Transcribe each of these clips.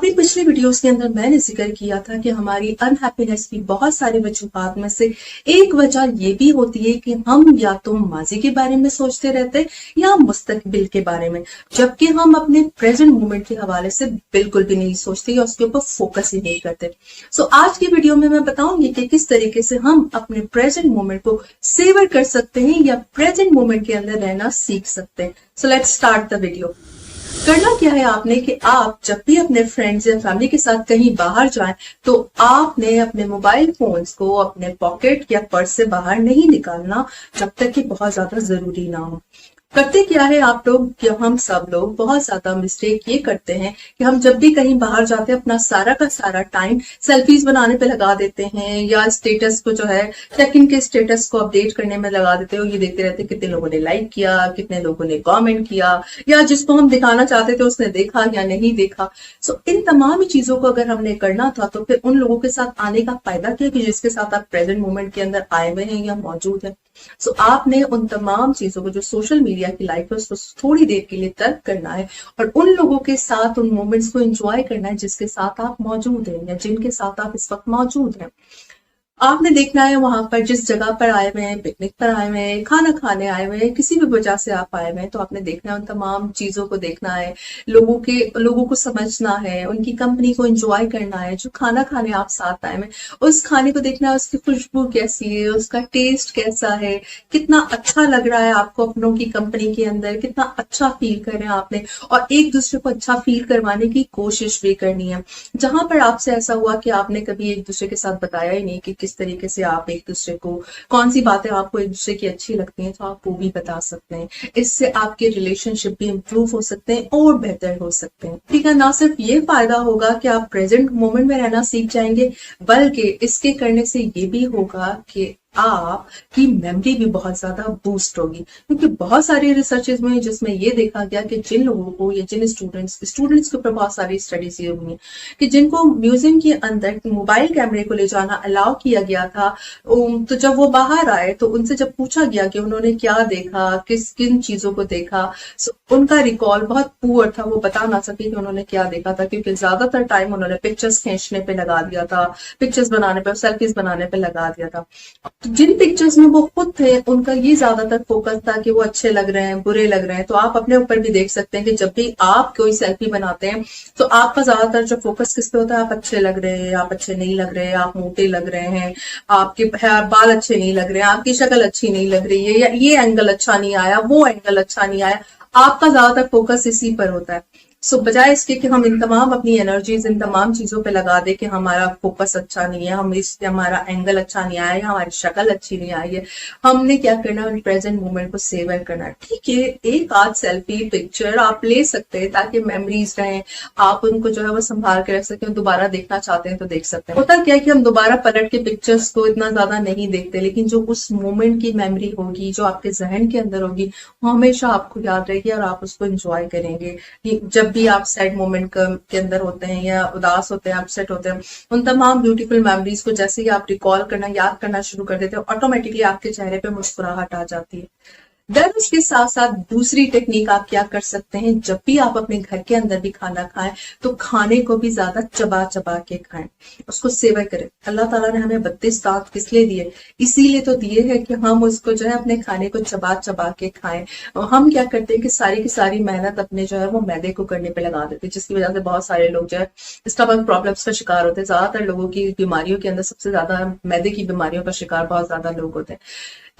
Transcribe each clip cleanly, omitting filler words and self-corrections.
अपनी पिछली वीडियोस के अंदर मैंने जिक्र किया था कि हमारी अनहैप्पीनेस की बहुत सारी वजूहात में से एक वजह ये भी होती है कि हम या तो माजी के बारे में सोचते रहते हैं या मुस्तकबिल के बारे में, जबकि हम अपने प्रेजेंट मोमेंट के हवाले से बिल्कुल भी नहीं सोचते या उसके ऊपर फोकस ही नहीं करते। सो आज की वीडियो में मैं बताऊंगी कि किस तरीके से हम अपने प्रेजेंट मोमेंट को सेवर कर सकते हैं या प्रेजेंट मोमेंट के अंदर रहना सीख सकते हैं। So let's start the video. करना क्या है आपने कि आप जब भी अपने फ्रेंड्स या फैमिली के साथ कहीं बाहर जाएं तो आपने अपने मोबाइल फोन्स को अपने पॉकेट या पर्स से बाहर नहीं निकालना जब तक कि बहुत ज्यादा जरूरी ना हो। करते क्या है आप लोग या हम सब लोग बहुत ज्यादा मिस्टेक ये करते हैं कि हम जब भी कहीं बाहर जाते हैं अपना सारा का सारा टाइम सेल्फीज बनाने पे लगा देते हैं या स्टेटस को जो है चेक इन के स्टेटस को अपडेट करने में लगा देते हो। ये देखते रहते हैं कितने लोगों ने लाइक किया, कितने लोगों ने कमेंट किया या जिसको हम दिखाना चाहते थे उसने देखा या नहीं देखा। सो इन तमाम ही चीजों को अगर हमने करना था तो फिर उन लोगों के साथ आने का फायदा क्या कि जिसके साथ आप प्रेजेंट मोमेंट के अंदर आए हुए हैं या मौजूद है। सो आपने उन तमाम चीजों को जो सोशल मीडिया की लाइफ है उसको थोड़ी देर के लिए तर्क करना है और उन लोगों के साथ उन मोमेंट्स को एंजॉय करना है जिसके साथ आप मौजूद हैं या जिनके साथ आप इस वक्त मौजूद हैं। आपने देखना है वहां पर जिस जगह पर आए हुए हैं, पिकनिक पर आए हुए हैं, खाना खाने आए हुए हैं, किसी भी वजह से आप आए हुए हैं तो आपने देखना है उन तमाम चीजों को देखना है, लोगों को समझना है, उनकी कंपनी को एंजॉय करना है। जो खाना खाने आप साथ आए हुए हैं उस खाने को देखना है, उसकी खुशबू कैसी है, उसका टेस्ट कैसा है, कितना अच्छा लग रहा है आपको अपनों की कंपनी के अंदर, कितना अच्छा फील कर रहे हैं आपने और एक दूसरे को अच्छा फील करवाने की कोशिश भी करनी है। जहां पर आपसे ऐसा हुआ कि आपने कभी एक दूसरे के साथ बताया ही नहीं कि किस तरीके से आप एक दूसरे को कौन सी बातें आपको एक दूसरे की अच्छी लगती हैं तो आप वो भी बता सकते हैं। इससे आपके रिलेशनशिप भी इंप्रूव हो सकते हैं और बेहतर हो सकते हैं। ठीक है, ना सिर्फ ये फायदा होगा कि आप प्रेजेंट मोमेंट में रहना सीख जाएंगे बल्कि इसके करने से ये भी होगा कि आपकी मेमोरी भी बहुत ज्यादा बूस्ट होगी, क्योंकि बहुत सारी रिसर्चेज में जिसमें ये देखा गया कि जिन लोगों को या जिन स्टूडेंट्स के ऊपर बहुत सारी स्टडीज ये हुई कि जिनको म्यूजियम के अंदर मोबाइल कैमरे को ले जाना अलाउ किया गया था, तो जब वो बाहर आए तो उनसे जब पूछा गया कि उन्होंने क्या देखा, किन चीजों को देखा, उनका रिकॉल बहुत पुअर था, वो बता ना सके कि उन्होंने क्या देखा था, क्योंकि ज्यादातर टाइम उन्होंने पिक्चर्स खींचने पे लगा दिया था, पिक्चर्स बनाने पे, सेल्फीज बनाने पे लगा दिया था। जिन पिक्चर्स में वो खुद थे उनका ये ज्यादातर फोकस था कि वो अच्छे लग रहे हैं, बुरे लग रहे हैं। तो आप अपने ऊपर भी देख सकते हैं कि जब भी आप कोई सेल्फी बनाते हैं तो आपका ज्यादातर जो फोकस किस पे होता है, आप अच्छे लग रहे हैं, आप अच्छे नहीं लग रहे हैं, आप मोटे लग रहे हैं, आपके बाल अच्छे नहीं लग रहे हैं, आपकी शक्ल अच्छी नहीं लग रही है, या ये एंगल अच्छा नहीं आया, वो एंगल अच्छा नहीं आया। आपका ज्यादातर फोकस इसी पर होता है। सो बजाय इसके कि हम इन तमाम अपनी एनर्जीज इन तमाम चीजों पे लगा दे कि हमारा फोकस अच्छा नहीं है, हमारा एंगल अच्छा नहीं आया या हमारी शक्ल अच्छी नहीं आई है, हमने क्या करना है, प्रेजेंट मोमेंट को सेवर करना है। ठीक है, एक आध सेल्फी पिक्चर आप ले सकते हैं ताकि मेमोरीज रहें, आप उनको जो है वो संभाल के रख सकें, दोबारा देखना चाहते हैं तो देख सकते हैं। होता क्या है कि हम दोबारा पलट के पिक्चर्स को इतना ज्यादा नहीं देखते, लेकिन जो उस मोमेंट की मेमोरी होगी, जो आपके जहन के अंदर होगी, वो हमेशा आपको याद रहेगी और आप उसको एंजॉय करेंगे। जब भी आप सैड मोमेंट के अंदर होते हैं या उदास होते हैं, अपसेट होते हैं, उन तमाम ब्यूटीफुल मेमोरीज को जैसे ही आप रिकॉल करना, याद करना शुरू कर देते हैं, ऑटोमेटिकली आपके चेहरे पे मुस्कुराहट आ जाती है। देन उसके साथ साथ दूसरी टेक्निक आप क्या कर सकते हैं, जब भी आप अपने घर के अंदर भी खाना खाएं तो खाने को भी ज्यादा चबा चबा के खाएं, उसको सेवर करें। अल्लाह ताला ने हमें 32 दांत किस लिए दिए? इसीलिए तो दिए हैं कि हम उसको जो है अपने खाने को चबा चबा के खाएं। और हम क्या करते हैं कि सारी की सारी मेहनत अपने जो है वो मैदे को करने पे लगा देते हैं, जिसकी वजह से बहुत सारे लोग जो है स्टमक प्रॉब्लम्स का शिकार होते हैं। ज्यादातर लोगों की बीमारियों के अंदर सबसे ज्यादा मैदे की बीमारियों का शिकार बहुत ज्यादा लोग होते हैं।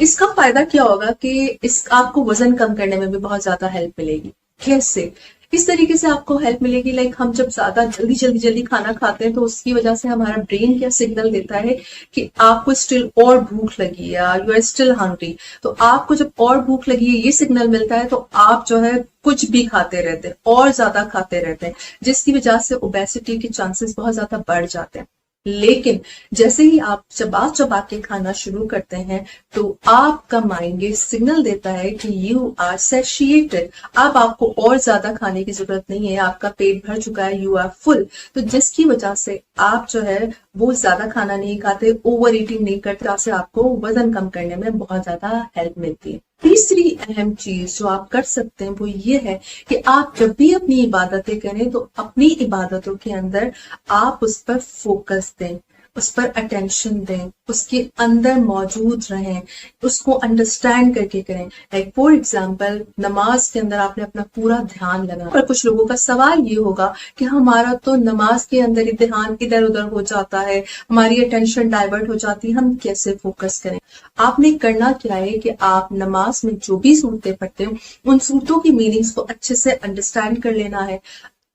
इसका फायदा क्या होगा कि आपको वजन कम करने में भी बहुत ज्यादा हेल्प मिलेगी। कैसे? इस तरीके से आपको हेल्प मिलेगी, लाइक हम जब ज्यादा जल्दी खाना खाते हैं तो उसकी वजह से हमारा ब्रेन क्या सिग्नल देता है कि आपको स्टिल और भूख लगी है, यू आर स्टिल हंग्री। तो आपको जब और भूख लगी है ये सिग्नल मिलता है तो आप जो है कुछ भी खाते रहते हैं और ज्यादा खाते रहते हैं, जिसकी वजह से ओबेसिटी के चांसेस बहुत ज्यादा बढ़ जाते हैं। लेकिन जैसे ही आप चबा चबा के खाना शुरू करते हैं तो आपका माइंड ये सिग्नल देता है कि यू आर सैटिस्फाइड, अब आपको और ज्यादा खाने की जरूरत नहीं है, आपका पेट भर चुका है, यू आर फुल। तो जिसकी वजह से आप जो है वो ज्यादा खाना नहीं खाते, ओवर ईटिंग नहीं करते, जैसे आपको वजन कम करने में बहुत ज्यादा हेल्प मिलती है। तीसरी अहम चीज जो आप कर सकते हैं वो ये है कि आप जब भी अपनी इबादतें करें तो अपनी इबादतों के अंदर आप उस पर फोकस दें, उस पर अटेंशन दें, उसके अंदर मौजूद रहें, उसको अंडरस्टैंड करके करें। लाइक फॉर एग्जाम्पल नमाज के अंदर आपने अपना पूरा ध्यान लगाना। पर कुछ लोगों का सवाल ये होगा कि हमारा तो नमाज के अंदर ही ध्यान इधर उधर हो जाता है, हमारी अटेंशन डाइवर्ट हो जाती है, हम कैसे फोकस करें। आपने करना क्या है कि आप नमाज में जो भी सूरतें पढ़ते हो उन सूरतों की मीनिंग्स को अच्छे से अंडरस्टैंड कर लेना है।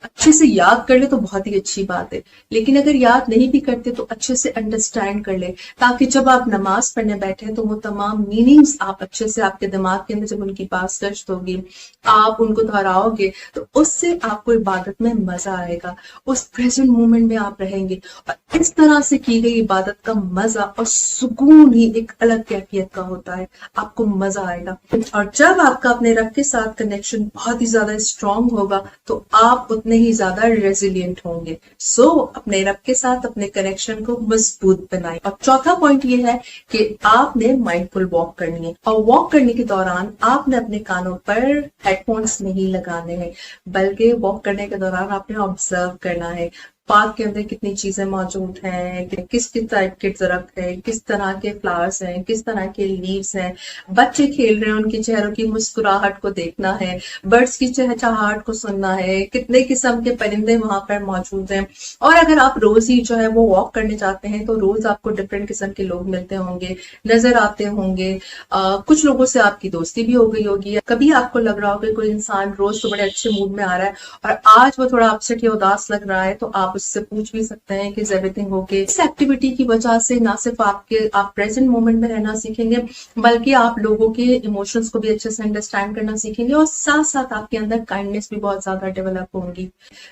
अच्छे से याद कर ले तो बहुत ही अच्छी बात है, लेकिन अगर याद नहीं भी करते तो अच्छे से अंडरस्टैंड कर ले, ताकि जब आप नमाज पढ़ने बैठे तो वो तमाम मीनिंग्स आप अच्छे से आपके दिमाग के अंदर जब उनकी पास गश्त होगी, आप उनको दोहराओगे तो उससे आपको इबादत में मजा आएगा, उस प्रेजेंट मोमेंट में आप रहेंगे। और इस तरह से की गई इबादत का मजा और सुकून ही एक अलग कैफियत का होता है, आपको मजा आएगा। और जब आपका अपने रब के साथ कनेक्शन बहुत ही ज्यादा स्ट्रांग होगा तो आप उतने ही ज्यादा रेजिलियंट होंगे। सो अपने रब के साथ अपने कनेक्शन को मजबूत बनाएं। और चौथा पॉइंट ये है कि आपने माइंडफुल वॉक करनी है, और वॉक करने के दौरान आपने अपने कानों पर हेडफोन्स नहीं लगाने हैं, बल्कि वॉक करने के दौरान आपने ऑब्जर्व करना है पार्क के अंदर कितनी चीजें मौजूद हैं, किस किस टाइप के दरख्त हैं, किस तरह के फ्लावर्स हैं, किस तरह के लीव्स हैं, बच्चे खेल रहे हैं उनके चेहरों की मुस्कुराहट को देखना है, बर्ड्स की चहचहाहट को सुनना है, कितने किस्म के परिंदे वहां पर मौजूद हैं। और अगर आप रोज ही जो है वो वॉक करने जाते हैं तो रोज आपको डिफरेंट किस्म के लोग मिलते होंगे, नजर आते होंगे। कुछ लोगों से आपकी दोस्ती भी हो गई होगी। कभी आपको लग रहा होगा कोई इंसान रोज तो बड़े अच्छे मूड में आ रहा है और आज वो थोड़ा अपसेट या उदास लग रहा है, तो आप उससे पूछ भी सकते हैं कि इज एवरीथिंग ओके। इस एक्टिविटी की वजह से ना सिर्फ आप प्रेजेंट मोमेंट में रहना सीखेंगे, बल्कि आप लोगों के इमोशंस को भी अच्छे से अंडरस्टैंड करना सीखेंगे, और साथ साथ आपके अंदर काइंडनेस भी बहुत ज्यादा डेवलप होंगी।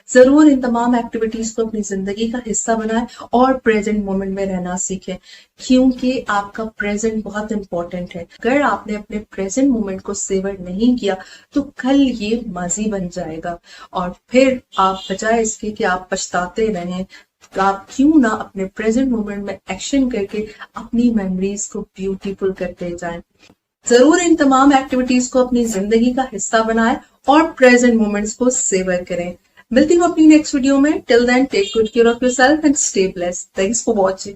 जरूर इन तमाम एक्टिविटीज को अपनी जिंदगी का हिस्सा बनाएं और प्रेजेंट मोमेंट में रहना सीखें, क्योंकि आपका प्रेजेंट बहुत इंपॉर्टेंट है। अगर आपने अपने प्रेजेंट मोमेंट को सेवर नहीं किया तो कल ये माजी बन जाएगा, और फिर आप बजाय इसके कि आप पछताते रहें, तो आप क्यों ना अपने प्रेजेंट मोमेंट में एक्शन करके अपनी मेमोरीज को ब्यूटीफुल करते जाएं। जरूर इन तमाम एक्टिविटीज को अपनी जिंदगी का हिस्सा बनाएं और प्रेजेंट मोमेंट्स को सेवर करें। मिलती हूँ अपनी नेक्स्ट वीडियो में। Till then take good care of yourself and stay blessed. Thanks for watching.